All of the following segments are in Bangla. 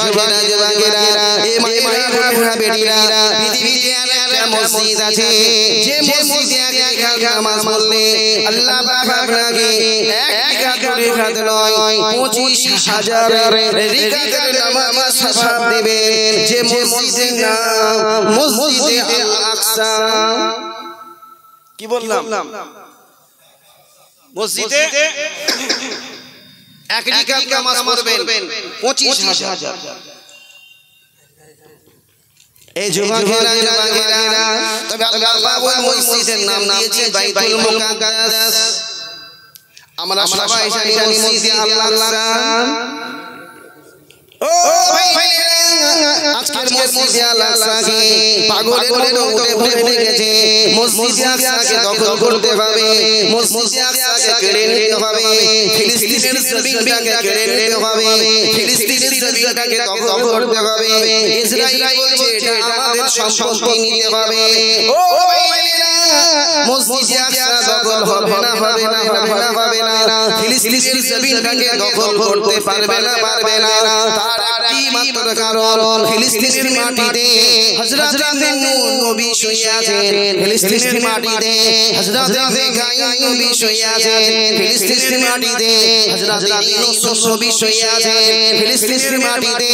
যুবকেরা যুবকেরা এ মায়েরা বেটিরা পৃথিবীতে একটা মসজিদ আছে যে মসজিদে এক রাকাত নামাজ পড়লে আল্লাহ পাক আপনাকে এক রাকাত নয় 25,000 রাকাতের নামাজ সওয়াব দেবেন যে মসজিদের নাম মসজিদে আল আকসা কি বললাম মসজিদে এক রাকাত নামাজ পড়বেন 25,000 এই যুবকেরা যুবকেরা তবে আল্লাহ পাক ওই মসজিদের নাম দিয়েছে বাইতুল মুকাদ্দাস আমরা সবাই জানি মসজিদে আল আকসা ও ভাই আজকের মসজিদে আল আকসাকে পাগলের মতো উঠে পড়ে গেছে মসজিদে আল আকসাকে দখল করতে হবে মসজিদে আল আকসাকে কেড়ে নিতে হবে ফিলিস্তিনের জমিনটাকে কেড়ে নিতে হবে ফিলিস্তিনের জমিনটাকে দখল করতে হবে ইসরায়েল বলছে এটা আমাদের সম্পত্তি নিতে হবে ও ভাইরা মসজিদে আল আকসা দখল হবে না হবে না হবে না হবে না ফিলিস্তিনের জমিনটাকে দখল করতে পারবে না তার একটি মাত্র কারণ ফিলিস্তিনের মাটিতে হযরত নূহ নবী শুয়ে আছেন ফিলিস্তিনের মাটিতে হযরত ইব্রাহিম নবী শুয়ে আছেন ফিলিস্তিনের মাটিতে হযরত ইউসুফ নবী শুয়ে আছেন ফিলিস্তিনের মাটিতে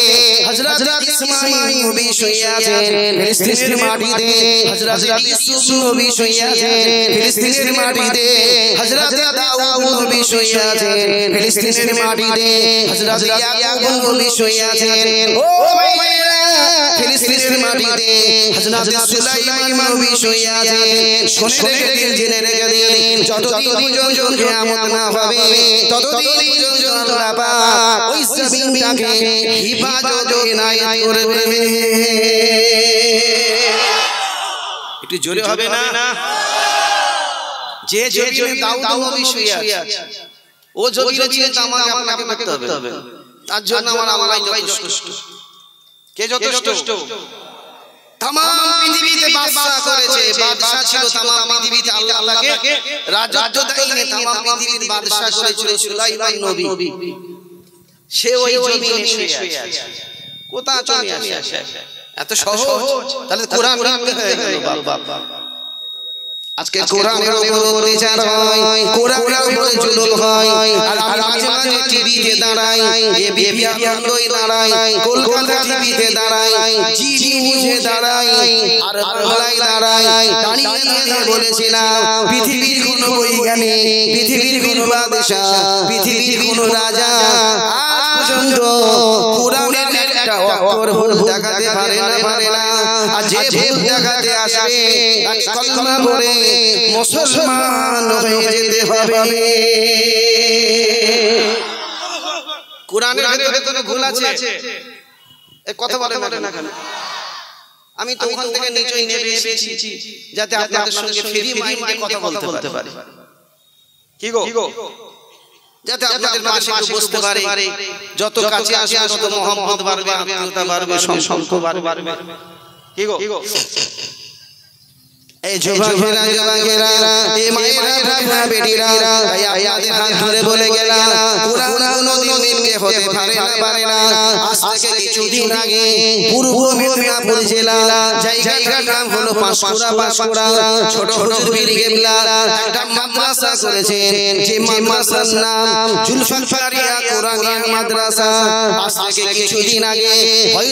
হযরত ইসমাঈল নবী শুয়ে আছেন ফিলিস্তিনের মাটিতে হযরত ইউসুফ নবী শুয়ে আছেন ফিলিস্তিনের মাটিতে হযরত দাউদ নবী শুয়ে আছেন ফিলিস্তিনের মাটিতে হযরত ইয়াকুব নবী শুয়ে আছেন ও ভাইরা ফিলিস্তিনের মাটিতে হযরত সুলাইমান নবী শুয়ে আছেন শুনে রেখে দিন জেনে রেখে দিন যতদিন পর্যন্ত কিয়ামত না হবে ততদিন পর্যন্ত আল্লাহ পাক ওই জমিনটাকে হিফাজত ইনায়াত করবে একটু জোরে হবে না যে জমিনে দাউদ নবী শুয়ে আছে ও জমিনে চিন্তা আমাকে আপনাকে করতে হবে তার জন্য আমার আল্লাহ যথেষ্ট কে যথেষ্ট तमाम পৃথিবীতে বাদশা করেছে বাদশা ছিল तमाम পৃথিবীতে আল্লাহকে রাজত্ব দেয়নি तमाम পৃথিবীর বাদশা করেছিল সুলাইমান নবী সে ওই জমিনে শুয়ে আছে কোথা চলে আসে এত সহজ তাহলে কোরআন হয়ে গেল বাবা আজকে কোরআনের উপর অত্যাচার হয় কোরআনের উপর জুলুম হয় আর মাঝে মাঝে টিভিতে দাঁড়ায় এবিপি আনন্দই দাঁড়ায় কলকাতা টিভিতে দাঁড়ায় জি নিউজে দাঁড়ায় আর বাংলায় দাঁড়ায় দাঁড়িয়ে বলেছিলাম পৃথিবীর কোন বৈজ্ঞানিক পৃথিবীর কোন বাদশা পৃথিবীর কোন রাজা আজ পর্যন্ত কোরআনের একটা অক্ষর ভুল দেখাতে পারে না আর যে ভুল দেখাতে আসবে তাকে কলমা পড়ে মুসলমান হয়ে যেতে হবে কোরআনের ভিতরে কোনো ভুল আছে এই কথা বলে না কেন আমি তো ওখান থেকে নিচে নেমে এসেছি যাতে আপনাদের সঙ্গে ফ্রি মাইন্ডে কথা বলতে পারি কি গো যাতে আপনাদের পাশে একটু বসতে পারে যত কাছে আসে তত মহব্বত বাড়বে আত্মীয়তা বাড়বে সম্পর্ক বাড়বে কি গো এই যুবকেরা যুবকেরা এই মায়েরা বেটিরা আপনাদের হাত ধরে বলে গেলাম কোরআন কোনদিন হতে পারে না আজ থেকে কিছুদিন আগে পূর্ব মেদিনীপুর জেলা জায়গাটার নাম হলো পাঁশকুড়া ছোট হুজুর কেবলা একটা মাদ্রাসা করেছেন যে মাদ্রাসার নাম জুলফিকারিয়া কোরআনিয়া মাদ্রাসা আজ থেকে কিছুদিন আগে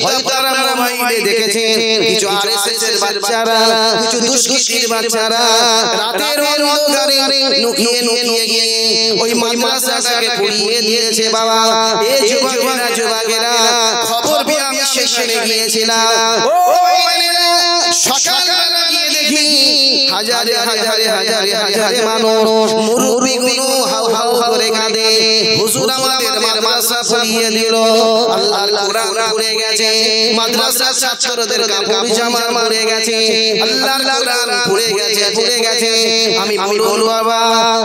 হয়তো আপনারা মোবাইলে দেখেছেন কিছু আরএসএস এর বাচ্চারা কিছু দুষ্কৃতীর বাচ্চারা রাতের অন্ধকারে লুকিয়ে গিয়ে ওই মাদ্রাসাটাকে পুড়িয়ে দিয়েছে বাবা এই যুবকেরা খবর পেয়ে আমি সেখানে গিয়েছিলাম ও ভাইরা সকালবেলা গিয়ে দেখি হাজারে মানুষ মুরব্বিগুলো হাউ হাউ করে কাঁদে হুজুর আমাদের মাদ্রাসা পুড়িয়ে দিল আল্লাহর কোরআন পুড়ে গেছে মাদ্রাসার ছাত্রদের কাপড় জামা পুড়ে গেছে আল্লাহর কোরআন পুড়ে গেছে আমি বলবো বাবা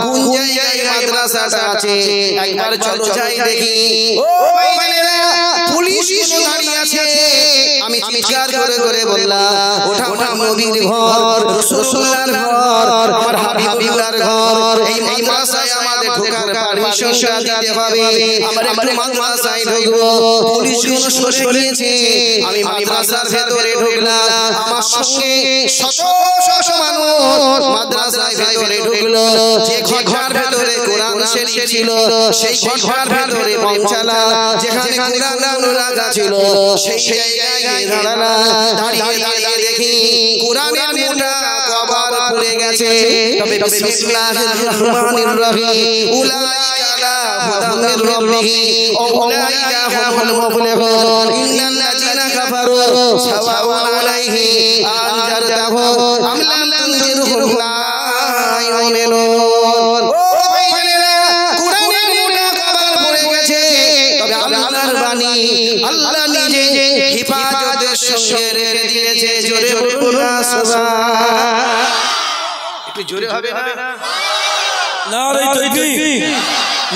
কোন জায়গায় মাদ্রাসাটা আছে একবার চলো যাই দেখি ও ভাইরা পুলিশ দাঁড়িয়ে আছে আমি চিৎকার করে বললাম ওটা আমার নবীর ঘর রাসূলুল্লাহর ঘর আমার হাবিবুল্লাহর ঘর এই মাদ্রাসায় আমার আমাদের ঢোকার পারমিশনটা দিতে হবে আমরা একটু মাদ্রাসায় ঢুকবো পুলিশগুলো সরে গিয়েছে আমি মাদ্রাসার ভেতরে ঢুকলাম আমার সঙ্গে শত শত মানুষ মাদ্রাসার ভেতরে ঢুকলো যে ঘর ভেতরে কোরআন শরীফ ছিল সেই ঘর ভেতরে পৌঁছালাম যেখানে কোরআন রাখা ছিল সেই জায়গায় দাঁড়ালাম দাঁড়িয়ে দেখি কোরআনের মোটা কভার পড়ে গেছে তবে বিসমিল্লাহির রহমানির রহিম উলাইকা লা হুদাম মির রাব্বিহিম উলাইকা হুমুল মুফলিহুন ইন্নাল্লাযীনা কাফারু সাওয়াউন আলাইহিম আনজারতাহুম আম লাম তুনজিরহুম লা ইউমিনুন। ও ভাইরা কোরআনের মোটা কভার পড়ে গেছে তবে আল্লাহর বাণী আল্লাহ নিজে হিফাজতের সঙ্গে রেখে দিয়েছে জোরে বলুন সুবহান। একটু জোরে হবে না? নারে তাকবীর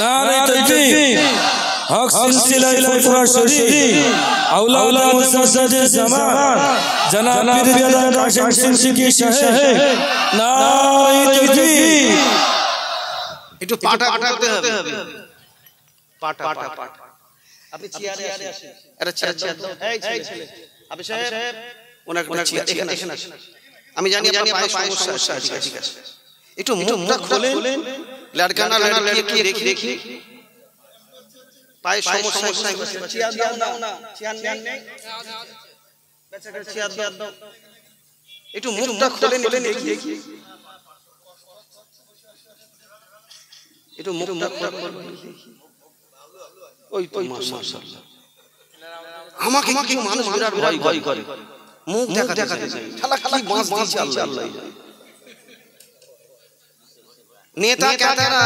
নারে তাকবীর হক সিলসিলায়ে ফুরফুরা শরীফ আউলাদ মুসাদ্দাদ জামান জনাব পীরজাদা কাশেম সিদ্দিকী সাহেব নারে তাকবীর। একটু পাটা করতে হবে পাটা আপনি চেয়ারে আসেন আরে চেয়ার দাও এই ছেলে আপনি সাহেব ওনাকে এখানে আসেন আমি জানি আপনার পায়ে সমস্যা আছে ঠিক আছে একটু মুখটা খোলেন লড়কা না লড়কি একটু দেখি পায়ে সমস্যা চেয়ার দাও না চেয়ার নেই বেচারা চেয়ার দাও একটু মুখটা খোলেন দেখি একটু মুখটা খোলেন ওই তো মাশাআল্লাহ আমাকে কিছু মানুষ বিরাট ভয় করে মুখ দেখাতে চায় খালা কি বাঁশ দিয়েছে আল্লাহ নেতা কেতারা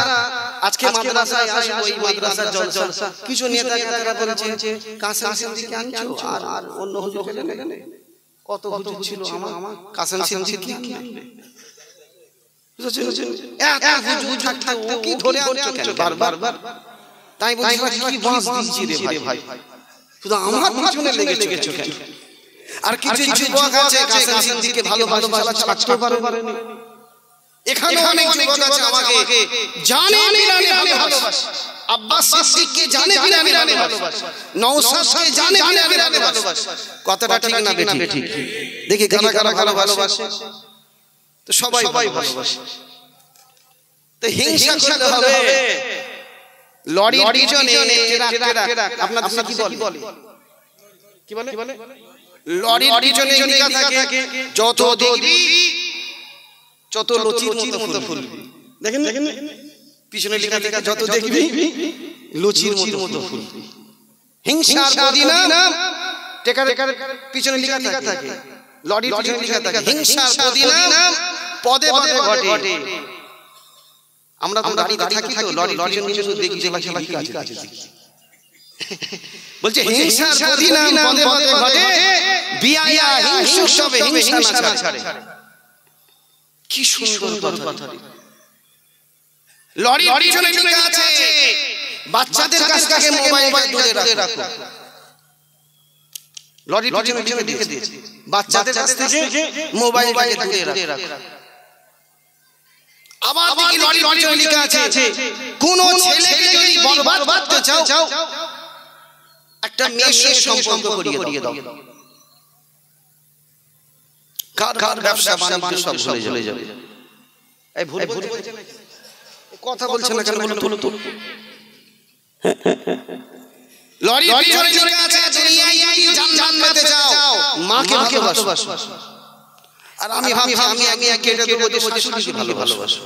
আজকে মাদ্রাসায় আসে ওই মাদ্রাসার জলসা কিছু নেতা কেতারা বলছে কাসেম সিদ্দিকী আনছো আর অন্য হুজুর নেই কত হুজুর ছিল আমার কাসেম সিদ্দিকী আনবে বুঝছেন এত হুজুর থাকতে কি ধরে আনছো কেন বারবার তাই বলছি কি বাঁশ দিয়েছি রে ভাই শুধু আমার পিছনে লেগেছো কেন আর কিছু যুবক আছে কাসেম সিদ্দিকীকে ভালোবাসা ছাড়তে পারেনি এখানে অনেক যুবক আছে আমাকে জানে বিরানে ভালোবাসে আব্বাস সিদ্দিককে জানে বিরানে ভালোবাসে নওশাদকে জানে বিরানে ভালোবাসে কথাটা ঠিক না বেঠিক দেখি কারা ভালোবাসে তো সবাই ভালোবাসে তো হিংসা করতে হবে লড়ি পিছনে ট্রাক আপনাদের কি বলে লড়ির পিছনে লেখা থাকে যত দেখবি যত লুচির মতো ফুলবি দেখেন পিছনে লেখা থাকে যত দেখবি লুচির মতো ফুলবি হিংসার পরিণাম টেকার পিছনে লেখা থাকে লড়ির পিছনে লেখা থাকে হিংসার পরিণাম পদে পদে ঘটে আমরা তো দাঁড়িয়ে থাকি তো লড়ির পিছনে দেখি যে কি আছে বলছে হিংসার পরিণাম পদে পদে ঘটে বিয়া হিংসুক সবে হিংসা না ছাড়ে কি সুন্দর কথা লড়ির পিছনে লেখা আছে বাচ্চাদের কাছ থেকে মোবাইল দূরে রাখো লড়ির পিছনে লিখে দিয়েছে বাচ্চাদের কাছ থেকে মোবাইলটাকে দূরে রাখো আবার দেখি লড়ির পিছনে লেখা আছে কোন ছেলেকে যদি বরবাদ করতে চাও একটা মেয়ের সঙ্গে সম্পর্ক করিয়ে দাও কার ব্যবসা বাণিজ্য সব ভুলে যাবে এই ভুল বলছে না কথা বলছে না কেন বলো তো লড়ির পিছনে লেখা আছে দুনিয়ায় যদি জান্নাতে যাও মাকে ভালোবাসো আর আমি ভাবি আমি কেটে দেব যে শাশুড়িকে ভালোবাসো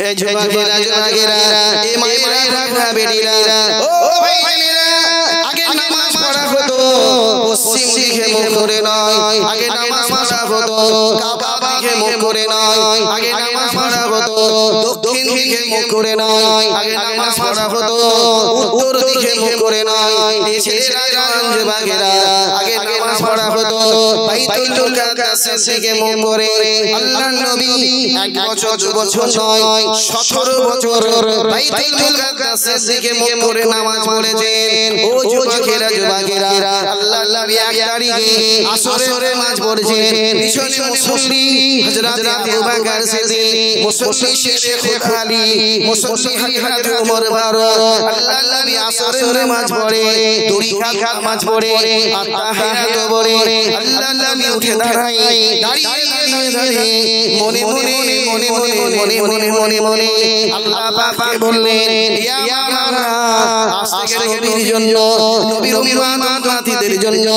এই যুবকেরা এই মায়েরা বেটিরা ও ভাইরা আগে নামাজ পড়া হতো পশ্চিম দিকে মুখ করে নয় আগে নামাজ পড়া হতো কাবা দিকে মুখ করে নয় আগে নামাজ পড়া হতো দক্ষিণ দিকে মুখ করে নয় আগে নামাজ পড়া হতো উত্তর দিকে মুখ করে নয় এই ছেলেরা যুবকেরা আগে নামাজ পড়া হতো বাইতুল মুকাদ্দাসের দিকে মুখ করে আল্লাহর নবী এক বছর 2 বছর নয় 17 বছর বাইতুল মুকাদ্দাসের দিকে মুখ করে নামাজ পড়েছেন ও যুবকেরা আল্লাহর নবী এক তারিখে আসরের নামাজ পড়েছেন পিছনে মুসল্লি হযরত আবু বকর সিদ্দিক মুসল্লি শেরে খুদা আলী মুসল্লি হযরত ওমর ফারুক আল্লাহ নবী আসরের নামাজ পড়ে দুই রাকাত নামাজ পড়ে আর তাহিয়াত পড়ে আল্লাহ নবী উঠে দাঁড়ায় দাঁড়িয়ে মনে মনে আল্লাহ পাক বললেন ইয়া মাওলা আজকের নবীর জন্য নবীর উম্মতদের জন্য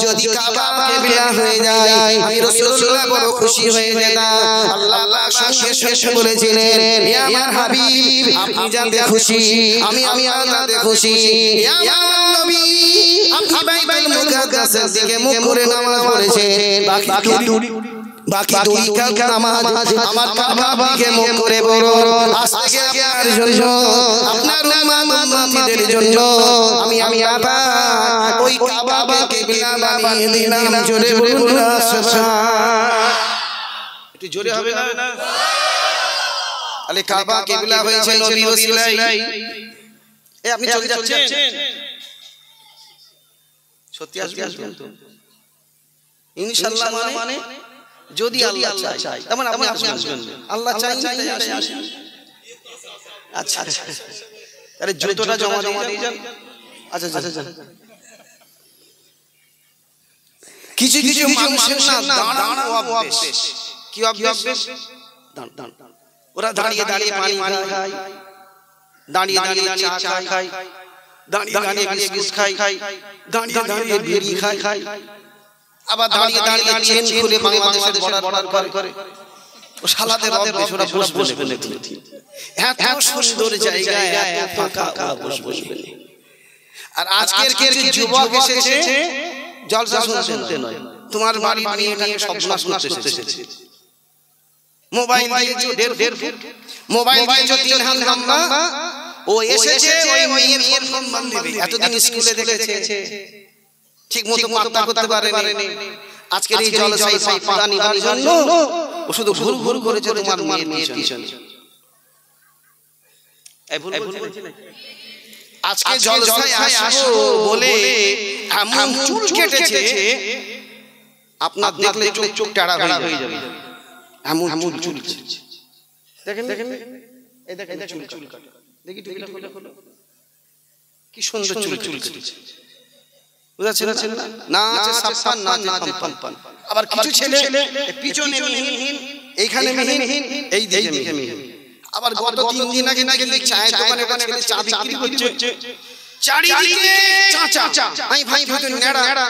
যদি কাবা কিবলা হয়ে যায় আমি রাসূলুল্লাহ বড় খুশি হয়ে যেতাম আল্লাহ পাক সঙ্গে সঙ্গে বলেছিলেন ইয়া আমার হাবিব আপনি জানতে খুশি আমি আল্লাহতে খুশি ইয়া আমার নবী আপনি বাইতুল মুকাদ্দাসের দিকে মুখ করে নামাজ পড়েছেন বাকি দুই রাকাত নামাজ আমার কাবাকে মুখ করে বলুন আজকে আপনার জন্য আপনার উম্মতদের জন্য আমি আবার ওই কাবাকে কিবলা বানিয়ে দিলাম জোরে বলুন না সুবহান একটু জোরে হবে না আলে কাবা কিবলা হয়েছে নবী ওসিলাই এই আপনি চলে যাচ্ছেন সত্যি আসবেন তো ইনশাআল্লাহ মানে যদি আল্লাহ চায় তার মানে আপনি আসবেন আল্লাহ চাই তাই আসেন আচ্ছা আরে জুতোটা জমা দিয়ে যান আচ্ছা কিছু মানুষের না দাঁড়ানো অভ্যাস কি অভ্যাস দাঁড় ওরা দাঁড়িয়ে পানি খায় দাঁড়িয়ে চা খায় দাঁড়িয়ে বিস্কুট খায় দাঁড়িয়ে বিড়ি খায় আবার দাঁড়িয়ে চেন খুলে বাংলাদেশের বর্ডার করে ও শালাদের অভ্যাস ওরা বসবে না এত সুন্দর জায়গা এত ফাঁকা বসবে না আর আজকের কিছু যুবক এসেছে জলসা শুনতে নয় তোমার বাড়ি মেয়েটাকে সর্বনাশ করতে এসেছে মোবাইল দিয়েছো 1.5 ফুট মোবাইল দিয়েছো 3 হাত লম্বা ও এসেছে ওই মেয়ের ফোন দিবে এতদিন স্কুলে দেখেছে ঠিক মতো পাতা করতে পারেনি আজকের এই জলসায় পাতা নিবার জন্য ও শুধু ঘুর করেছে তোমার মেয়ের পিছনে এই ভুল বলছি নাকি আজকে জলসায় আসবো বলে এমন চুল কেটেছে আপনার দেখলে চোখ টাড়া হয়ে যাবে এমন চুল দেখেন এই দেখেন চুল কাটা দেখি টুপিটা খোলো কি সুন্দর চুল কেটেছে বুঝাছেন না আছে সাফান না আছে পান আবার কিছু ছেলে পিছনে মিহিন এইখানে মিহিন এই দিকে মিহিন আবার গত 3 দিন আগে নাকি চায়ের দোকানে ছেলে চা বিক্রি করছে চারিদিকে চাচা ভাই ভিতরে নেড়া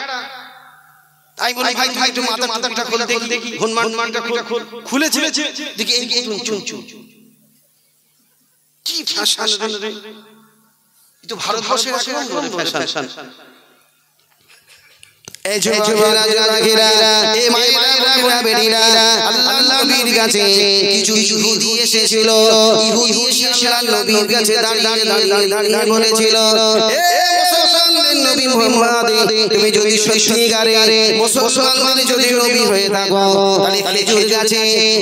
তাই বলি ভাই একটু মাথাটা খুলে দেখি হনুমানটা খুলেছে দেখি এই চুন কি ফ্যাশন রে এটা ভারতবর্ষের ফ্যাশন এই যুবকেরা এই মায়েরা বেটিরা আল্লাহর নবীর কাছে কিছু ইহুদি এসেছিল ইহুদি এসে আল্লাহর নবীর কাছে দাঁড়িয়ে বলেছিল মুসলমানদের নবী মুহাম্মদ তুমি যদি সত্যিকারে মুসলমানের যদি নবী হয়ে থাকো তাহলে খেজুর গাছে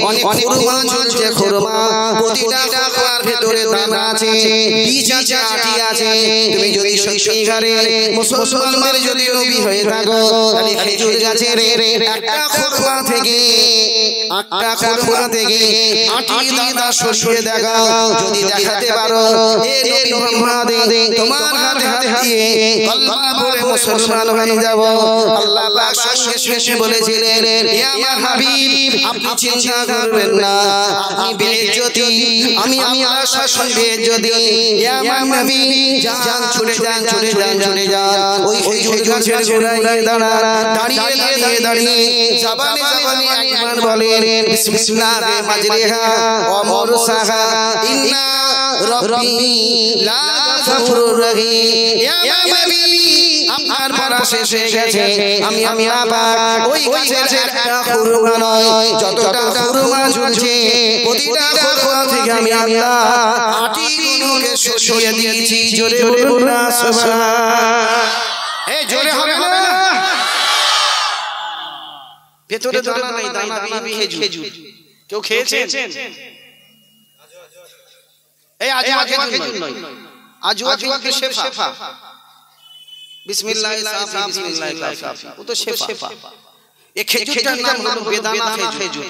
অনেক খুরমা ঝুলছে খুরমা প্রতিটা খাবার ভেতরে দানা আছে বীজ আছে আটি আছে তুমি যদি সত্যিকারে মুসলমানের যদি নবী হয়ে থাকো তাহলে খেজুর গাছের একটা খুরমা থেকে আটি দানা সরিয়ে দেখাও যদি দেখাতে পারো হে নবী মুহাম্মদ তোমার হাতে দিয়ে কলমা পড়ে মুসলমান হয়ে যাব আল্লাহ পাক সঙ্গে বলেছিলেন ইয়া আমার হাবিব আপনি চিন্তা করবেন না আপনি বেইজ্জতি আমি আল্লাহ শাসন বেইজ্জতি ইয়া আমার নবী যান ছুটে যান ওই খেজুর গাছের গোড়ায় দাঁড়িয়ে জবানে একবার বলেন বিসমিল্লাহি মাজরিহা ওয়া মুরসাহা ইন্না রাব্বি লা গাফুরুর রহিম ইয়া নবী আপনার পড়া শেষ হয়ে গেছে আমি আবার ওই গাছের একটা খুরমা নয় যতটা খুরমা ঝুলছে প্রতিটা খুরমা থেকে আমি আল্লাহ আটিগুলোকে সরিয়ে দিয়েছি জোরে বলুন না সুবহান এই জোরে হবে না ভেতরে দানা নাই দানা খেজুর কেউ খেয়েছেন এই আজওয়া খেজুর নয় আজওয়া কি শেফা বিসমিল্লাহির সাফি বিসমিল্লাহির কাফি ও তো শেফা এই খেজুরটার নাম হলো বেদানা খেজুর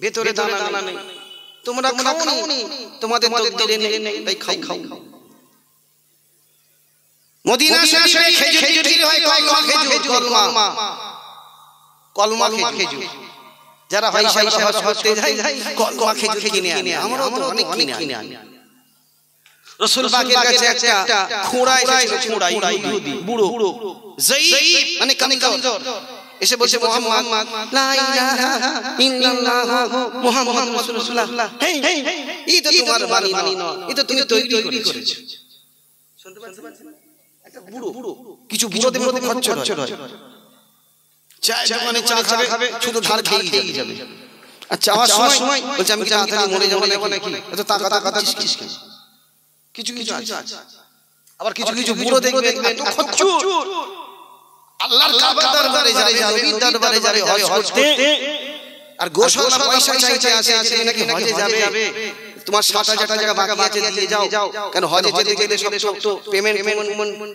ভেতরে দানা নেই, তোমরা খাওনি, তোমাদের তকদিরে নেই, তাই খাও। মদিনা শরীফে খেজুর হয়, কলমা খেজুর। যারা হয় হজ করতে যায় কলমা খেজুর কিনে আনে, আমরা তো অনেক কিনে আনি। রাসূল পাকের কাছে একটা খোঁড়া এসেছিল, ইহুদি বুড়ো যায়ীফ মানে কমজোর, এসে বলছে মুহাম্মদ লা ইলাহা ইল্লাল্লাহ মুহাম্মাদুর রাসূলুল্লাহ, এই তো তোমার বাণী নয়, এই তো তুমি তৈরি করেছো। শুনতে পাচ্ছেন? একটা বুড়ো, কিছু বুড়োদের মধ্যে খচ্চর হয়, চায় দোকানে চা খাবে, শুধু ধার খেয়ে যাবে। আচ্ছা আমার সময় বলছে আমি কি তাড়াতাড়ি মরে যাবো নাকি, এত টাকা দিচ্ছিস কেন? কিছু আছে, আবার কিছু বুড়ো দেখবেন এত খচ্চর, আল্লাহর কাবার দরবারে যাবে, নবীর দরবারে যাবে হজ করতে, আর গোশালা পয়সা চাইতে আছে নাকি হজে যাবে। তোমার ৭০০০ টাকা বাকি আছে, দিয়ে যাও। কেন হজে যেতে গেলে সব তো পেমেন্ট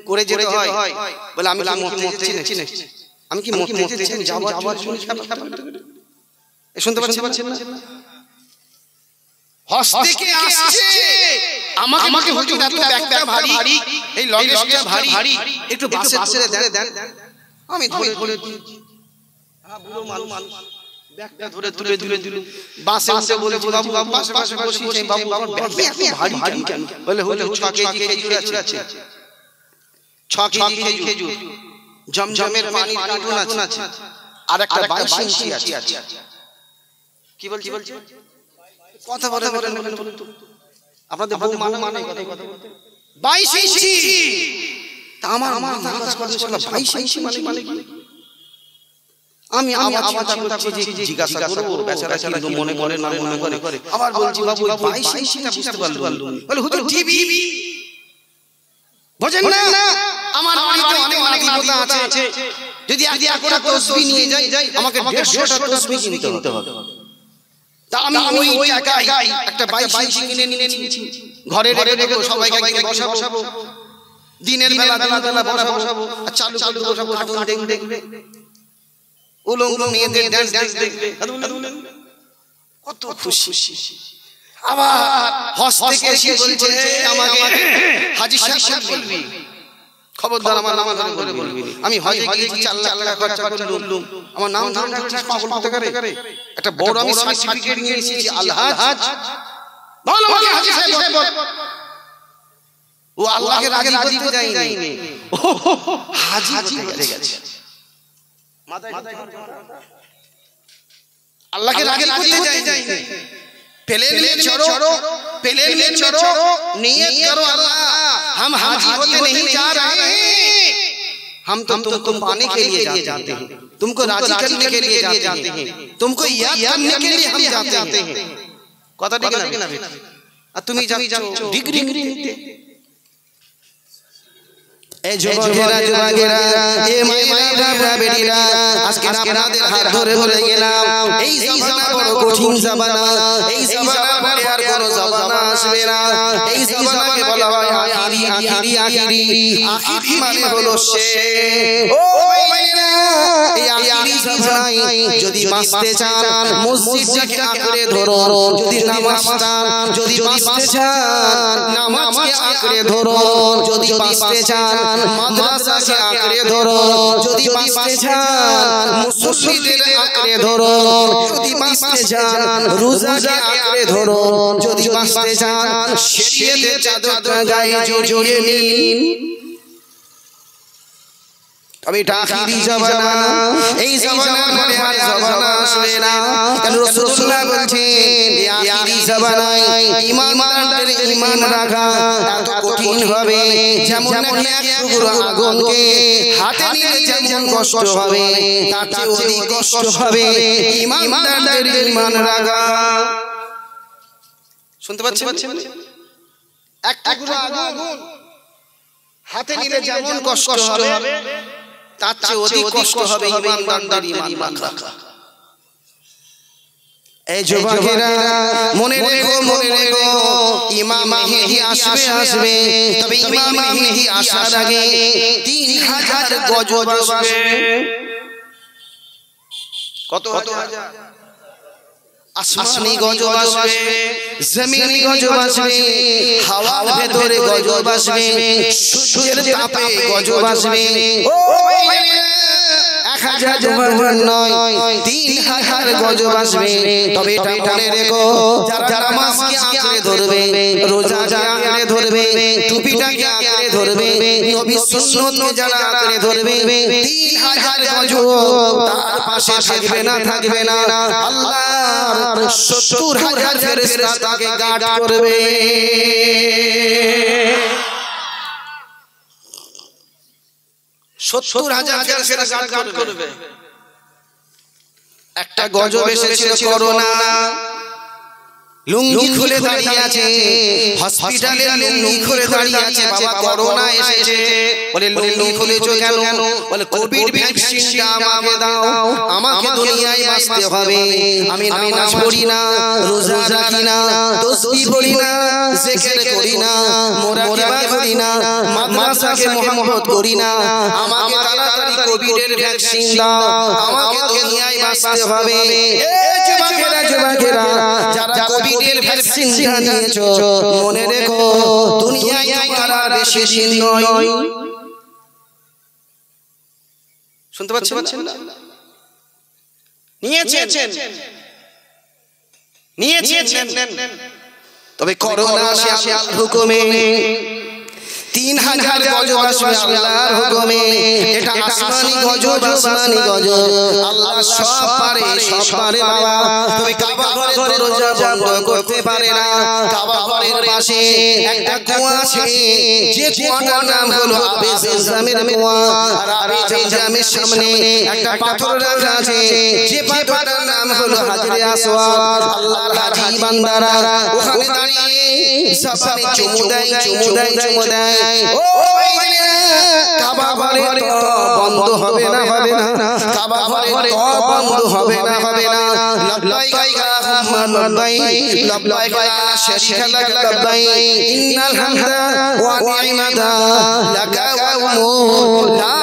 করে যেতে হয়। বলে আমি কি মরতে চাই, যাওয়ার জন্য শুনতে পাচ্ছেন না? হজ থেকে আসছে, আমাকে হুজুর এত ব্যাগটা ভারী, এই লগেজটা ভারী, একটু বাসে ছেড়ে দেন। আমি ধরে বুড়ো মানুষ ব্যাগটা ধরে তুলে বাসে উঠে বলেছি বাবু পাশে বসিয়েছি, বাবু আমার ব্যাগটা এত ভারী কেন? বলে হুজুর ৬ কেজি খেজুর আছে, ৬ কেজি খেজুর, জমজমের পানির কার্টুন আছে, আর একটা ২২ ইঞ্চি আছে। কি বলছি কথা বলে আপনাদের বউ মানে কথা বলতে 22 ইঞ্চি। তা আমার মাথা কাজ করছে, 22 ইঞ্চি মানে কি? আমি চিন্তা করছি যে জিজ্ঞাসা করব, বেচারা কিন্তু মনে করে আবার বলছি বাবু 22 ইঞ্চিটা বুঝতে পারলাম। বলে হুজুর টিভি বোঝেন না, আমার বাড়িতে অনেক মানবিকতা আছে, যদি একটা তসবিহ নিয়ে যাই আমাকে 150টা তসবিহ কিনতে হবে। তা আমি ওই টাকায় একটা 22 ইঞ্চি কিনে নিয়েছি, ঘরে রেখে সবাইকে বসাবো, দিনের বেলা বসাবো, আর চালু বসাবো, কার্টুন দেখবে, উলঙ্গ মেয়েদের ডান্স দেখবে, কত খুশি। আবার হজ থেকে এসে বলছে আমাকে হাজী সাহেব বলবি, খবরদার আমার নাম ধরে বলবি। আমি হজে গিয়েছি, 4 লাখ টাকা খরচা করলাম, আমার নাম ধরে পাগল করতে পারে। একটা বড় আমি সার্টিফিকেট নিয়ে এসেছি আল হাজ, বল আমাকে হাজী সাহেব বল। ও আল্লাহকে রাজি করতে যায়নি, ও হাজী হতে গেছে। আল্লাহকে রাজি করতে যায়নি, प्लेन में चढ़ो, नियत करो अल्लाह हम हाजी होते नहीं जा रहे हैं, हम तो तुमको पाने के लिए जाते हैं, तुमको राजी करने के लिए जाते हैं, तुमको याद करने के लिए हम जाते हैं। কথা ঠিক না বেটা? আর তুমি যাচ্ছ ডিগ্রি নিতে। এই যুবকেরা এই মায়েরা বেটিরা, আজকে আপনাদের হাত ধরে বলে গেলাম, এই জামানা বড় কঠিন জামানা, এই জামানা পরে আর কোনো জামানা আসবে না। এই জামানাকে বলা হয় আখিরি মানে হলো শেষ। ও ভাইরা, এই আখিরি জামানায় যদি বাঁচতে চান মসজিদটাকে আঁকড়ে ধরুন, যদি নামাজ চান, যদি বাঁচতে চান নামাজকে আঁকড়ে ধরুন, যদি বাঁচতে চান মাদ্রাসাকে আঁকড়ে ধরুন, যদি বাঁচতে চান মুসল্লিদের আঁকড়ে ধরুন, যদি বাঁচতে চান রোজাকে আঁকড়ে ধরুন, যদি বাঁচতে চান শরীয়তের চাদরটা গায়ে জড়িয়ে নিন। তবে এটা আখিরি জামানা, এই জামানার পরে আর জামানা আসবে না। কেন রাসূলুল্লাহ বলছেন এই আখিরি জামানায় ঈমানদারদের ঈমান রাখা এত কঠিন হবে, যেমন নাকি এক টুকরো আগুনকে হাতে নিলে যেমন কষ্ট হবে, তার চেয়ে অধিক কষ্ট হবে ঈমানদারদের ঈমান রাখা। শুনতে পাচ্ছেন? এক টুকরো আগুন হাতে নিলে যেমন কষ্ট হবে, তার চেয়ে অধিক কষ্ট হবে ঈমানদারদের ঈমান রাখা। এই যুবকেরা মনে রেখো ইমাম মেহেদী আসবে, তবে ইমাম মেহেদী আসার আগে 3000 গজব আসবে। কত হাজার? আসমানি গজব আসবে, জমিনি গজব আসবে, হাওয়ার ভেতরে গজব আসবে, সূর্যের তাপে গজব আসবে। ও 1000 নয় 3000 গজব আসবে। তবে এটা মনে রেখো, যারা নামাজকে আঁকড়ে ধরবে, রোজাকে আঁকড়ে ধরবে, টুপিটাকে আঁকড়ে ধরবে, নবীর সুন্নতকে যারা আঁকড়ে ধরবে, 3000 গজব তার পাশে থাকবে না, থাকবে না। আল্লাহর 70000 ফেরেশতা তাকে গার্ড করবে। একটা গজব এসেছিল করোনা, লুঙ্গি খুলে দাঁড়িয়ে আছে হসপিটালে, লুঙ্গি খুলে দাঁড়িয়ে আছে, বাবা করোনা এসেছে। বলে লুঙ্গি খুলেছো কেন? বলে কোভিড ভ্যাকসিনটা আমাকে দাও, আমাকে দুনিয়ায় বাঁচতে হবে। আমি নামাজ পড়ি না, রোজা রাখি না, তাসবিহ পড়ি না, জিকির করি না, মুরাকাবা করি না, মাদ্রাসাকে মুহাম্মদ করি না, আমাকে তাড়াতাড়ি কোভিডের ভ্যাকসিন দাও, আমাকে দুনিয়ায় বাঁচতে হবে। এই যুবকেরা যারা কোভিডের ভ্যাকসিন নিয়েছো, মনে রেখো দুনিয়ায় তোমার আর বেশি দিন নয়। শুনতে পাচ্ছেন না? নিয়েছেন। তবে করোনা আসে আল্লাহর হুকুমে, 3000 গজব আসবে আল্লাহর হুকুমে। এটা আসমানি গজব, আসমানি গজব। আল্লাহ সব পারে বাবা। তবে কাবা ঘরের দরজা বন্ধ করতে পারে না। কাবা ঘরের পাশে একটা কুয়া আছে, যে কুয়াটার নাম হলো আবে জামজামের কুয়া। আর আবে জামজামের সামনে একটা পাথর রাখা আছে, যে পাথরটার নাম হলো হাজরে আসওয়াদ। আল্লাহর হাজি বান্দারা ওখানে দাঁড়িয়ে সাফারে চুমু দেয়। ও কাবা ঘরে বন্ধ হবে না, কাবা ঘরে বন্ধ হবে না। লব্বাইক আল্লাহুম্মা লব্বাইক, লব্বাইক লা শারীকা লাক লব্বাইক, ইন্নাল হামদা ওয়া নি'মাতা লাকা ওয়াল মুলক লা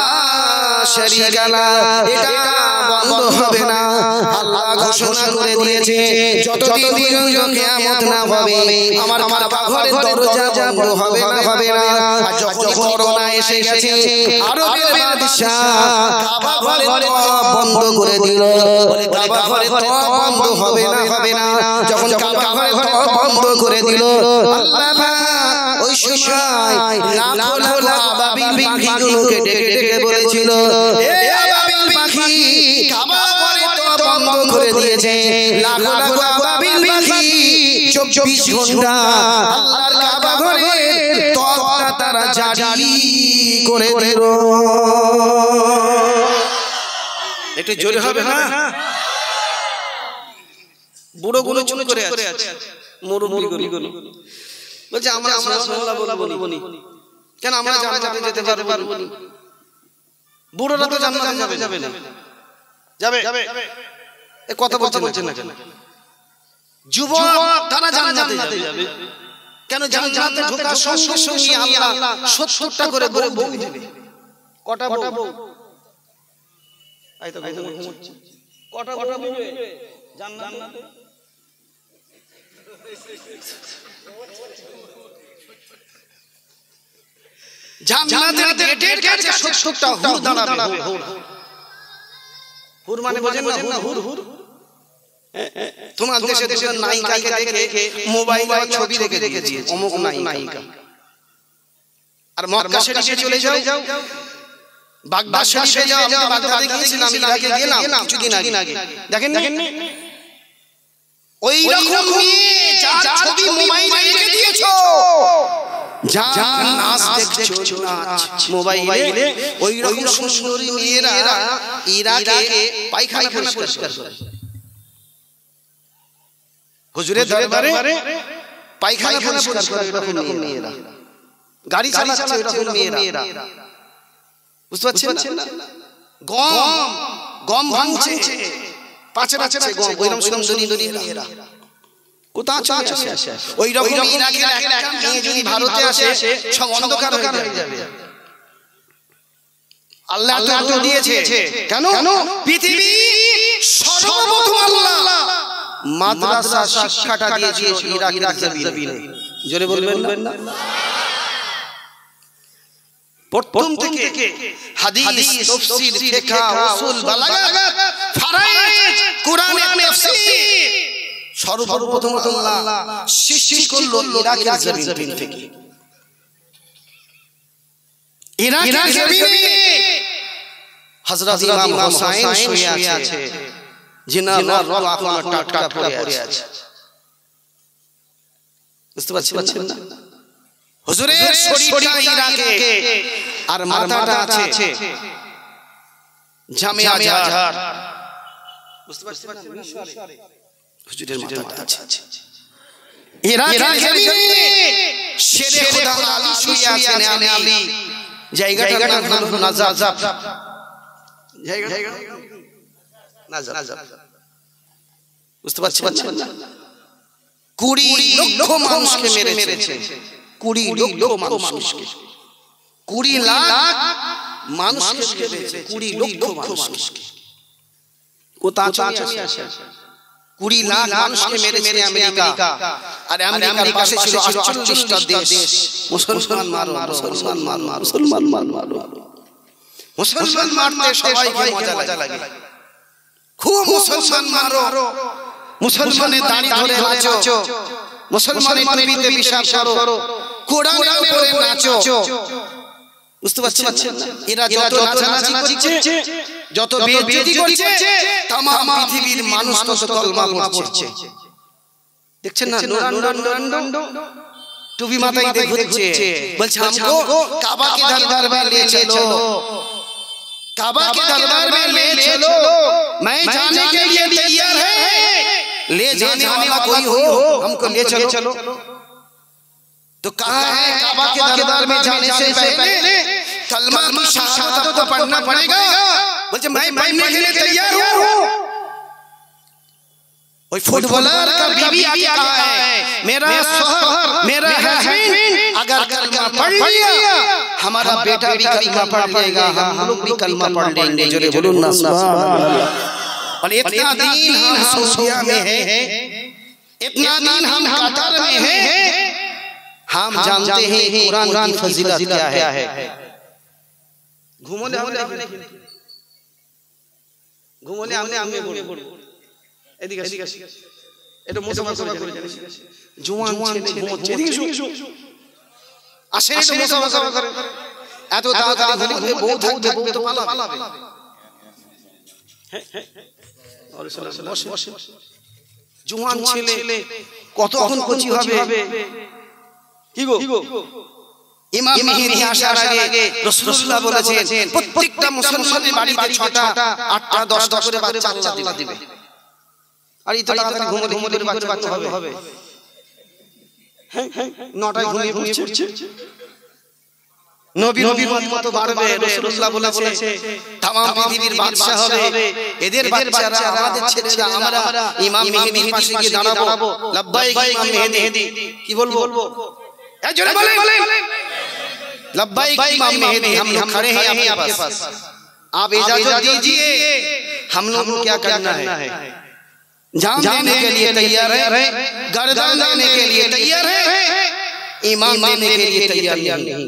শারীকা লাক। এটা বন্ধ হবে না। আল্লাহ ঘোষণা করে দিয়েছে, যতদিন পর্যন্ত কিয়ামত না হবে আমার কাবা ঘরের দরজা বন্ধ হবে না। আর যখন করোনা এসে গেছে, আরবের বাদশা কাবা ঘরে বন্ধ করে দিল। বলে কাবা ঘরে বন্ধ হবে না। যখন কাবা ঘরে বন্ধ করে দিল, আল্লাহ পাক ওই সময় লাখো আবাবিল পাখিগুলোকে ডেকে বলেছিল, এ আবাবিল পাখি, কাবা ঘরে বন্ধ করে দিয়েছে। লাখো আবাবিল পাখি 24 ঘন্টা আল্লাহর কাবা ঘরে তওবা তারা জারি করে দিল। একটু জোরে হবে না? বুড়োগুলো চুপ করে আছে, মুরব্বিগুলো বলছে আমরা সুবহানাল্লাহ বলবো নি কেন? আমরা জান্নাতে যেতে পারবো নি। বুড়োরা তো জান্নাতে যাবে না, যাবে। এই কথা বলছেন না কেন? যুবক তারা জান্নাতে যাবে কেন? জান্নাতে ঢোকার সঙ্গে সঙ্গে আল্লাহ 70টা করে বউ দিবে। কটা বউ? আইতো ঘুমোচ্ছে। কটা বউ দিবে জান্নাতে? জান্নাতের গেটের কাছে 70টা হুর দাঁড়াবে। হুর মানে বোঝেন না? হুর তোমার দেশে নায়িকাকে দেখে মোবাইলে ছবি দেখে দিয়েছে অমুক নায়িকা। আর মক্কা শরীফে চলে যাও, বাগদাদ শরীফে যাও। আমি বাগদাদে গিয়েছিলাম, ইরাকে গেলাম কিছুদিন আগে। দেখেননি ওই রকম মেয়ে যার ছবি মোবাইলে রেখে দিয়েছো, যা নাচ দেখছো নাচ মোবাইলে, ওই রকম সুন্দরী মেয়েরা ইরাকে পায়খানা পরিষ্কার করে। হুজুরের দরবারে পায়খানা পরিষ্কার করে এরকম মেয়েরা, গাড়ি চালাচ্ছে এরকম মেয়েরা। বুঝতে পারছেন না? গম ভাঙছে, পাঁচে গম, ওইরকম সুন্দরী মেয়েরা কোথা আসে? ওই রকম ইরাকের একটা মেয়ে যদি ভারতে আসে, সব অন্ধকার হয়ে যাবে। আল্লাহ তো দিয়েছে কেন? পৃথিবী সর্বপ্রথম আল্লাহ মাদ্রাসা শিক্ষাটা দিয়েছিল ইরাকের জমিনে। জোরে বলবেন না? প্রথম থেকে হাদিস, তাফসীর, ফিকহ, উসুল, বালাগাত, ফারায়েজ, কোরআনের তাফসীর সর্বপ্রথম আল্লাহ সৃষ্টি করলো ইরাকের জমিন থেকে। ইরাকের জমিনে হযরত ইমাম হোসেন শুয়ে আছে, জিনার রক্ত এখনো টাটকা পড়ে আছে। বুঝতে পারছেন না? হুজুরের শরীরটা ইরাকে আর মাথাটা আছে জামিয়া আজহার। বুঝতে পারছেন না? মিশরে হুজুরের মাথাটা আছে ইরাকের জমিনে। শেরে খোদা আলী শুয়ে আছেন, আলী জায়গাটার নাম নাজাফ। জায়গা নাজাফ। বুঝতে পারছেন না? 20 লক্ষ মানুষকে মেরেছে। 20 লক্ষ মানুষকে, 20 লাখ মানুষকে মেরেছে। 20 লক্ষ মানুষকে কোথা থেকে আসে? 20 লাখ মানুষকে মেরেছে আমেরিকা। আর আমেরিকার পাশে ছিল 48টা দেশ। মুসলমান মারো, মুসলমান মারো, মুসলমান মারো। মুসলমান মারতে সবাইকে মজা লাগে। খুব মুসলমান মারো, মুসলমানের দাড়ি ধরে নাচো, মুসলমানের টুপিতে পেশাব করো, কোরআনের উপরে নাচো। বুঝতে পারছেন না? এরা যত নাচানাচি করছে, যত বেইজ্জতি করছে, तमाम পৃথিবীর মানুষ তত কলমা পড়ছে। দেখছেন না? নুরান্ডো টুপি মাথায় দিয়ে ঘুরছে, বলছে हमको काबा के दरबार में ले चलो, काबा के दरबार में ले चलो, मैं जाने के लिए तैयार है, ले जाने वाला कोई हो हमको ले चलो। तो कहा है काबा के दरबार में जाने से पहले कलमा की शहादत तो पढ़ना पड़ेगा। बोलते मैं पढ़ने के लिए तैयार हूँ। कोई फुटबॉलर का बीवी आके कहा है मेरा शौहर, मेरा हस्बैंड अगर कलमा पढ़ लिया हमारा बेटा भी कलमा पढ़ लेगा, हम लोग भी कलमा पढ़ लेंगे। जो बोलूं ना सुभान अल्लाह। और इतना दिन हम सऊदिया में है, इतना दिन हम कतर में है, हम जानते हैं कुरान की फजीलत क्या है। घूमोले हमने बोलो এদিকে এটা মুসাফা করে জওয়ান ছেলে ঘুমোচ্ছে, এদিকে আসেন একটু মুসাফা করে। এত তাড়াতাড়ি ঘুমোতে বউ থাকবে, বউ তো পালাবে। জওয়ান ছেলে কতক্ষণ কচি হবে? কি গো ইমাম মেহেদী আসার আগে রাসূলুল্লাহ বলেছেন প্রত্যেকটা মুসলমানের বাড়িতে 6টা 8টা 10টা করে বাচ্চা আল্লাহ দিবে। আর এই তো তাড়াতাড়ি ঘুমোতে বাচ্চা হবে। হ্যাঁ 9টায় ঘুমিয়ে পড়ছে। নবীর উম্মত বাড়বে। রাসূলুল্লাহ বলেছে तमाम পৃথিবীর বাদশা হবে, এদের বাচ্চারা আমাদের ছেলেরা, আমরা ইমাম মেহেদীর পাশে গিয়ে দাঁড়াবো। লব্বাইক ইমাম মেহেদী। কি বলবো? এই জোরে বলেন लब्बाइक इमाम मेहदी, हम लोग खड़े हैं आपके पास, आप इजाजत दीजिए, हम लोग को क्या करना है? जान देने के लिए तैयार है, गर्दन देने के लिए तैयार है, ईमान देने के लिए तैयार नहीं।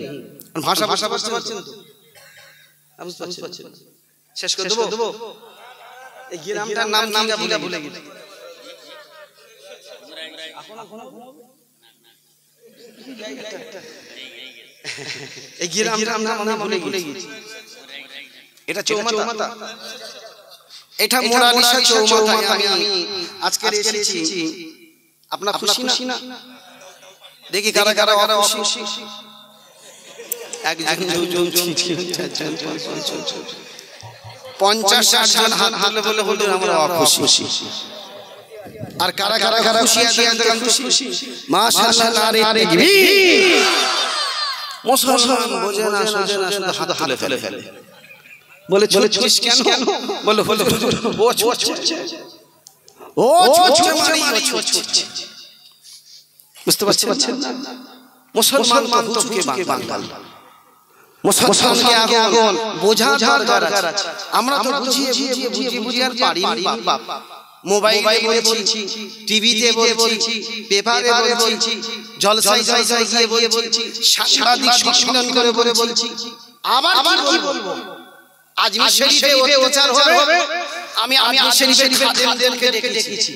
भाषा বুঝতে পারছেন তো? বুঝতে পারছেন? শেষ করে দেবো। এই গ্রামটার নামটা ভুলে গেছি। এই গ্রামটার নাম আমি ভুলে গেছি। এটা চৌমাথা, এটা মোনালিসা চৌমাথা। আমি আজকে এসেছি, আপনার খুশি না? দেখি কারা কারা খুশি। একজন 50-60 জন হাত তুলে বলে আমরা খুশি। আর কারা কারা খুশি আছে? খুশি মাশাআল্লাহ, নারে তাকবীর। মুসলমান বোঝে না, সোজে না, শুধু হাত তুলে ফেলে। বলে ছুটছিস কেন? বলে ও ছুটছে, ও ছুটছে। বুঝতে পারছেন না? মুসলমান তো ঝুঁকে বাঙাল, মুসলমানকে আগুন বোঝা দরকার আছে। আমরা তো বুঝিয়ে আর পারি বাপ। মোবাইলে বলছি, টিভিতে বলছি, পেপারে বলছি, জলসায় জলসায় গিয়ে বলছি, সাংবাদিক সম্মেলন করে বলছি, আবার কি বলবো? আজমির শরীফে অত্যাচার হবে, আমি আজমির শরীফের খাদেমদেরকে ডেকেছি,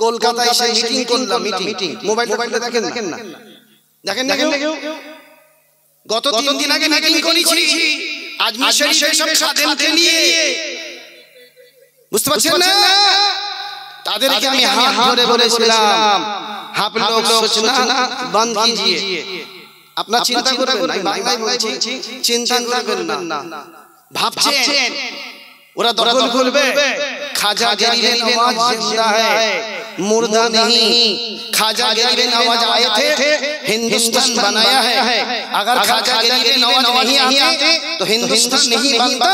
কলকাতায় এসে মিটিং করলাম, মিটিং। মোবাইলটা দেখেন না, দেখেন না কেউ? গত 3 দিন আগে মিটিং করেছি আজমির শরীফের সব খাদেমকে নিয়ে, বুঝতে পারছেন না? তাদেরকে আমি হাত ধরে বলেছিলাম, आप लोग सोचना बंद कीजिए, अपना चिंता করবেন না, বাংলায় বলছি, চিন্তা করবেন না। ভাবছেন ওরা দরগল খুলবে? খাজা গরিবে নওয়াজ জিন্দা है, मुर्दा नहीं। खाजा गरीबे नवाज आए थे, हिंदुस्तान बनाया है। अगर खाजा गरीबे नवाज नहीं आते तो हिंदुस्तान नहीं बनता।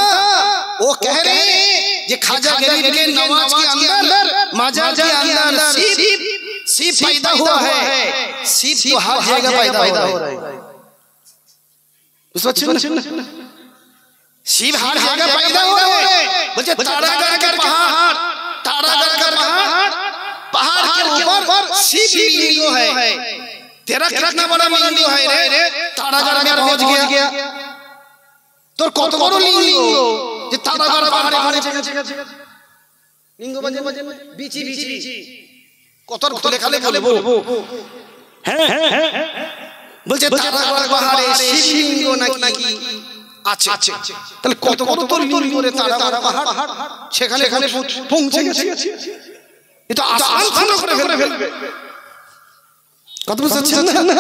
वो कह रहे हैं कि खाजा गरीबे नवाज के अंदर, मजार के अंदर सीप पैदा हुआ है। सीप तो हर जगह पैदा हो रहा है, सीप हर जगह पैदा हो रहा है। बोलते तारागढ़ का पहाड़, तारागढ़ का पहाड़ के ऊपर सीप लिंगो है। तेरा कितना बड़ा लिंगो है रे, तारागढ़ में पहुंच गया तो কত বড় লিঙ্গো যে তারাগড় পাহাড়ে লিঙ্গো বাজে বিচি কত খুলে খালে বলবো? হ্যাঁ বলছে তারাগড় পাহাড়ে শিবলিঙ্গ নাকি আছে। তাহলে কত তো লিঙ্গ রে তারাগড় পাহাড়, সেখানে পৌঁছে গেছে। এটা আসান করে ফেলবে, কত বুঝছেন না?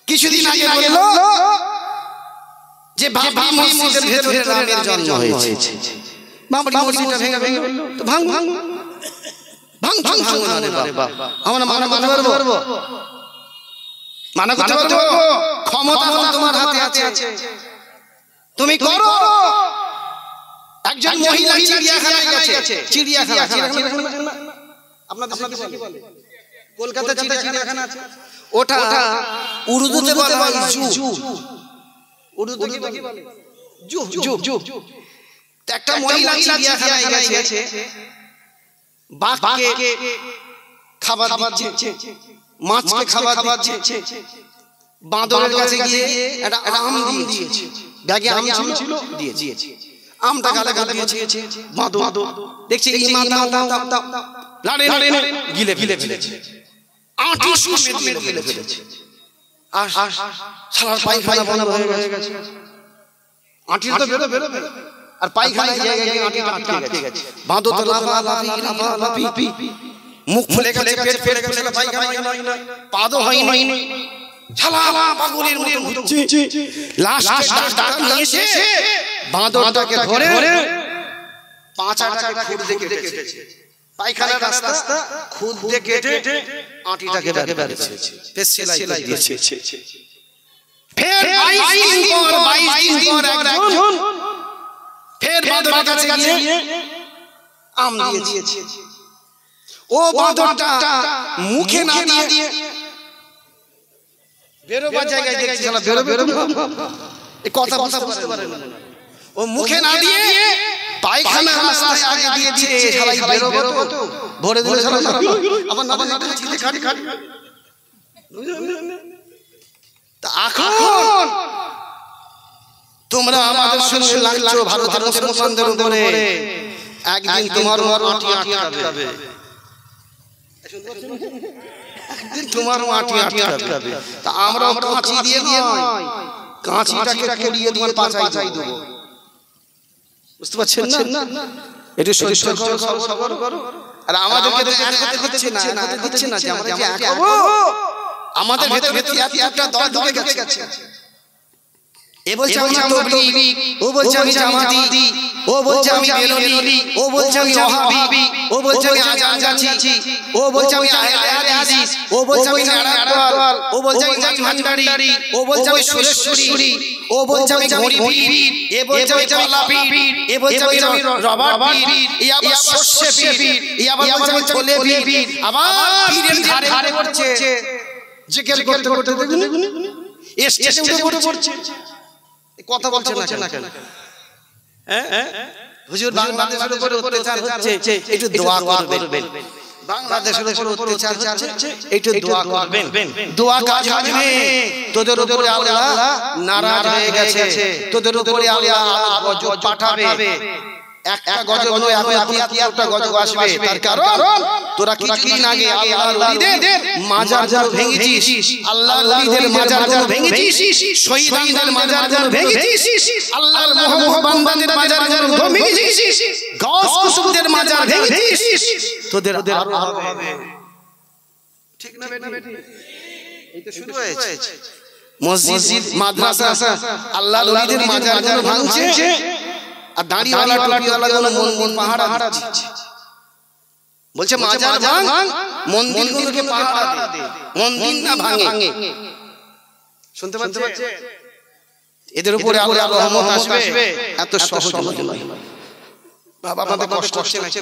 কিছুদিন আগে বললো যে বাবরি মসজিদের ভেতরে রামের জন্ম হয়েছে। বাবরি মসজিদটা ভেঙে তো ভাঙ আমরা মানা পারবো? মানা করতে পারবো? ক্ষমতা তোমার হাতে আছে, তুমি করো। একজন মহিলা চিড়িয়াখানায় গেছে, চিড়িয়াখানা আপনাদের কি বলে? কলকাতা চিড়িয়াখানা আছে, ওটা উর্দুতে বলা হয় জু। উর্দুতে কি বলে? জু। একটা মহিলা চিড়িয়াখানায় গেছে, বাঘকে খাবার দিচ্ছে, মাছকে খাবার দিচ্ছে, বাঁদরের কাছে গিয়ে একটা আম দিয়েছে, ব্যাগে আম ছিল, দিয়েছে। আমটা গালে দিয়েছে, বাঁদর দেখছি ইমান লাড়ে গিলে ফেলেছে, আঁটি সমেত মেরে ফেলেছে। আর শালার পায়খানা বন্ধ হয়ে গেছে। আঁটি তো বেরোবে, আর পায়খানায় জায়গায় আঁটিটা আটকে গেছে। বাঁদর তো লাফালাফি, মুখ ফুলে গেছে, পেট ফেটে গেছে, পায়খানা পাদও হয়নি, শালা পাগলের মতো ঘুরছে। লাস্ট ডাক নিয়ে এসে বাঁদরটাকে ধরে 5-8 খুদ দিয়ে কেটেছে, পায়খানার রাস্তা খুদ দিয়ে কেটে আঁটিটাকে বের করেছে, ফের সেলাই দিয়েছে। ফের 22 দিন পর একজন ফের বাঁদরের কাছে গিয়ে আম দিয়েছে। ও বাঁদরটা মুখে না দিয়ে বেরোবার জায়গায় দেখছি, শালা বেরোবে এই কথা বুঝতে পারে না। ও মুখে না দিয়ে পায়খানা রাস্তায় আগে দিয়েছে, শালা বেরোবে তো ভরে দিলে শালা আবার না চিঠি খাটি তা এখন তোমরা আমাদের সঙ্গে লাগছো ভারতের মুসলমানদের উপরে, একদিন তোমার আঁটি আটকাবে, তোমার আঁটি আটকাবে। তা আমরা কাঁচি দিয়ে নয়, কাঁচিটাকে কুড়িয়ে তোমার পাছায় দেবো, বুঝতে পারছেন না? একটু সহ্য করো। আর আমাদেরকে দিচ্ছে না যে আমাদেরকে এক হবো, আমাদের ভেতরে একটা দল ঢুকে গেছে। এ বলছে আমি তাবলীগ, ও বলছে আমি জামাতি, ও বলছে আমি বেলুনি, ও বলছে আমি ওয়াহাবি, ও বলছে আমি আজানজাচি, ও বলছে আমি আহলে হাদিস, ও বলছে আমি নারায়ণদল, ও বলছে আমি ভান্ডারি, ও বলছে আমি সুরেশ্বরী, ও বলছে আমি গরিব, এ বলছে আমি কলাপি, এ বলছে আমি রবার পীর, এ আবার শস্যে পীর, এ আবার বলছে আমি ছোলে পীর, আবার পীরের ধারে পড়ছে, জিকির করতে দেখুন স্টেজে উঠে পড়ছে। কথা বলছে না কেন? হুজুর বাংলাদেশের উপরে অত্যাচার হচ্ছে, একটু দোয়া করবেন। বাংলাদেশের উপরে অত্যাচার হচ্ছে, একটু দোয়া করবেন। দোয়া কাজ হবে। তোদের উপরে আল্লাহ নারাজ হয়ে গেছে, তোদের উপরে আল্লাহ গজব পাঠাবে। একটা গজব নয়, এখন ৭৩টা গজব আসবে। তার কারণ তোরা কিছুদিন আগে আল্লাহর ওলিদের মাজারগুলো ভেঙেছিস, আল্লাহর ওলিদের মাজারগুলো ভেঙেছিস, শহীদদের মাজারগুলো ভেঙেছিস, আল্লাহর মুহাম্মদ বান্দাদের মাজারগুলো ভেঙেছিস, গাউস কুতুবদের মাজার ভেঙেছিস। তোদের আরো হবে। ঠিক না বেটি? এই তো শুরু হয়েছে। মসজিদ, মাদ্রাসা, আল্লাহর ওলিদের মাজারগুলো ভাঙছে, আর দাঁড়িওয়ালা টুপিওয়ালাগুলো মন্দির পাহারা দিচ্ছে। বলছে মাজার ভাঙ, মন্দিরগুলোকে পাহারা দে, মন্দির না ভাঙে। শুনতে পাচ্ছেন? এদের উপরে আল্লাহর রহমত আসবে, এত সহজ নয়। বাবা আপনাদের কষ্ট হচ্ছে নাকি?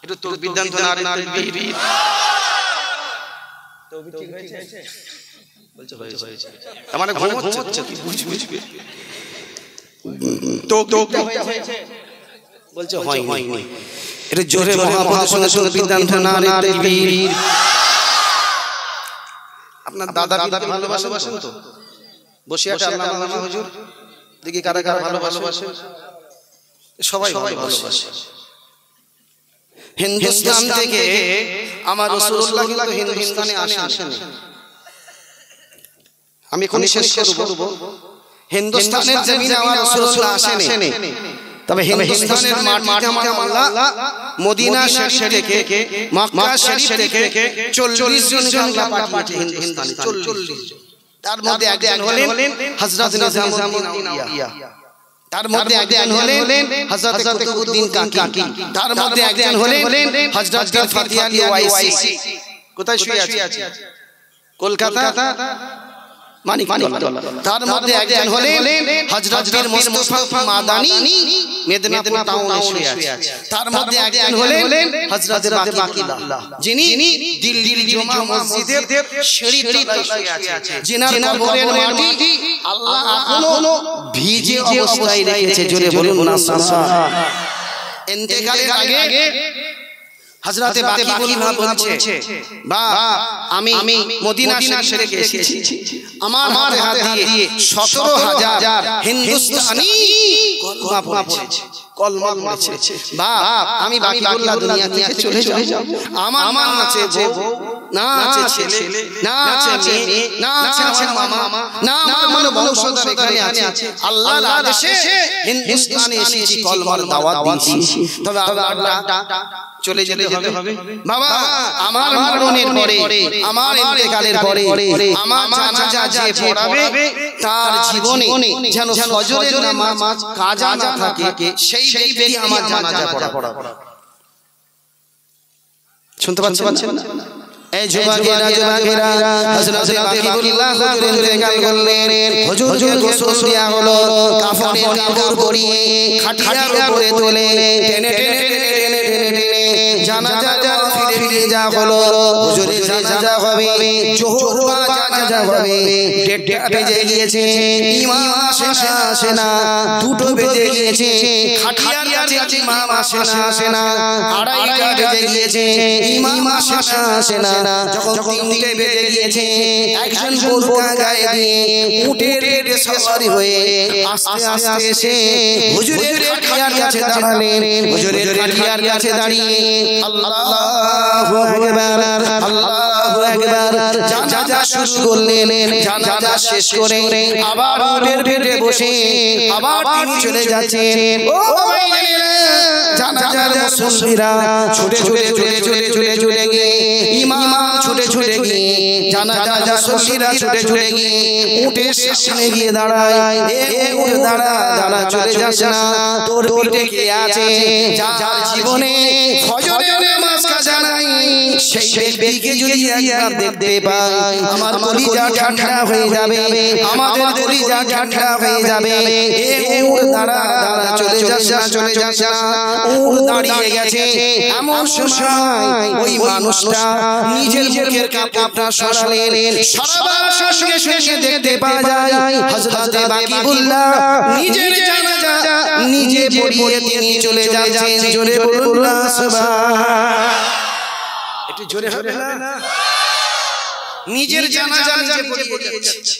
একটু তাকবীর দেন তো, নারে তাকবীর। তাকবীর ঠিক হয়েছে? বলছে হয়েছে। তার মানে ঘুমোচ্ছে, কি বুঝবে? বলছে হয়নি। এটা জোরে মহাপ্রদর্শনের সিদ্ধান্ত না তাকবীর। আপনার দাদা ভালোবাসেন তো? বসে আছে আল্লাহ নামে হুজুর, দেখি কারা কারা ভালোবাসেন। সবাই ভালোবাসে। হিন্দুস্তান থেকে আমার রাসূলুল্লাহ কিন্তু হিন্দুস্তানে আসেন। আমি কোন শেষ করব। হিন্দুস্তানের জমিনে আমার রাসূলুল্লাহ আসেনি, তবে হিন্দুস্তানের মাটিতে আমার আল্লাহ মদিনা শরীফ থেকে, মক্কা শরীফ থেকে 40 জন আল্লাহ পাঠিয়েছে হিন্দুস্তানে, 40 জন। তার মধ্যে একজন হলেন হযরত নিজামউদ্দিন আউলিয়া, তার মধ্যে একজন হলেন হযরত কুতুবউদ্দিন কাকি, তার মধ্যে একজন হলেন হযরত ফতিহ আলী ওয়াইসি। কোথায় শুয়ে আছে? কলকাতা মানিকতলা। তার মধ্যে একজন হলেন হযরত পীর মুস্তাফা মাদানী, মেদিনীপুর টাউনে শুয়ে আছে। তার মধ্যে একজন হলেন হযরত বাকিউল্লাহ, যিনি দিল্লির জুমা মসজিদের সিঁড়িতে শুয়ে আছে, যিনার কবরের মাটি আল্লাহ এখনো ভিজে অবস্থায় রেখেছে। জোরে বলুন না সুবহান। ইন্তেকালের আগে হযরতে বাকিউল্লাহ বলছে, বাপ আমি মদিনা শরীফে এসেছি, আমার হাতে দিয়ে 17,000 হিন্দুস্তানি কলমা পড়েছে। বাপ আমি বাকিউল্লাহ দুনিয়া থেকে চলে যাব, আমার আছে বউ, না আছে ছেলে, না আছে মেয়ে, না আছে আমার মামা, না আমার বংশধর এখানে আছে। আল্লাহর আদেশে হিন্দুস্তানে এসেছি, কলমার দাওয়াত দিয়েছি। তবে আল্লাহ চলে যেতে হবে। বাবা আমার মরণের পরে, আমার ইন্তেকালের পরে আমার জানাজা যে পড়াবে তার জীবনে যেন ফজরের নামাজ কাজা না থাকে, সেই ব্যক্তি আমার জানাজা পড়াবে। শুনতে পাচ্ছেন না? এই যুবকেরা হযরত বাকিউল্লাহ হুজুরের ইন্তেকাল করলেন। হুজুরকে গোসল দেয়া হলো, কাফনের কাপড় পরিয়ে খাটিয়ার উপরে তুলে টেনে জানাজা ফিরে যা হলো। হুজুরের জানাজা হবে, জোহর জানাজা হবে। 1:30 বেজে গিয়েছে, ইমাম আসে না। 2 বেজে গিয়েছে, খাটিয়ার কাছে ইমাম আসে না। 2:30 বেজে গিয়েছে, ইমাম আসে না। যখন 3টে বেজে গিয়েছে, একজন বোরকা গায়ে দিয়ে উটের পেটে সওয়ারি হয়ে আস্তে আস্তে এসে হুজুরের খাটিয়ার কাছে দাঁড়ালেন। হুজুরের খাটিয়ার কাছে দাঁড়িয়ে আল্লাহু আকবার, আল্লাহু আকবার জানাজা শুরু করলেন। জানাজা শেষ করে আবার উটের পেটে বসে আবার তিনি চলে যাচ্ছেন। ও ভাইরা, জানাজার মুসল্লিরা ছুটে গিয়ে, ইমাম ছুটে গিয়ে, জানাজা মুসল্লিরা ছুটে গিয়ে উটের সামনে গিয়ে দাঁড়ায়। উট দাঁড়া চলে যাস না, তোর পেটে কে আছে? যার জীবনে ফজরের নামাজ কাজা নাই, সেই ব্যক্তিকে যদি একবার দেখতে পাই আমার কলিজা ঠান্ডা হয়ে যাবে, আমাদের কলিজা ঠান্ডা হয়ে যাবে। উট দাঁড়া চলে যাস না। উট দাঁড়িয়ে গেছে, এমন সময় ওই মানুষটা নিজের মুখের কাপড়টা সরালেন। সরাবার সঙ্গে দেখতে পাওয়া যায় হযরত বাকিউল্লাহ নিজের জানাজা নিজে পড়িয়ে তিনি চলে যাচ্ছেন জোরে বলুন না সুবহান একটু জোরে হবে না নিজের জানাজা নিজে পড়িয়ে যাচ্ছে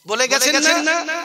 বলে গেছেন না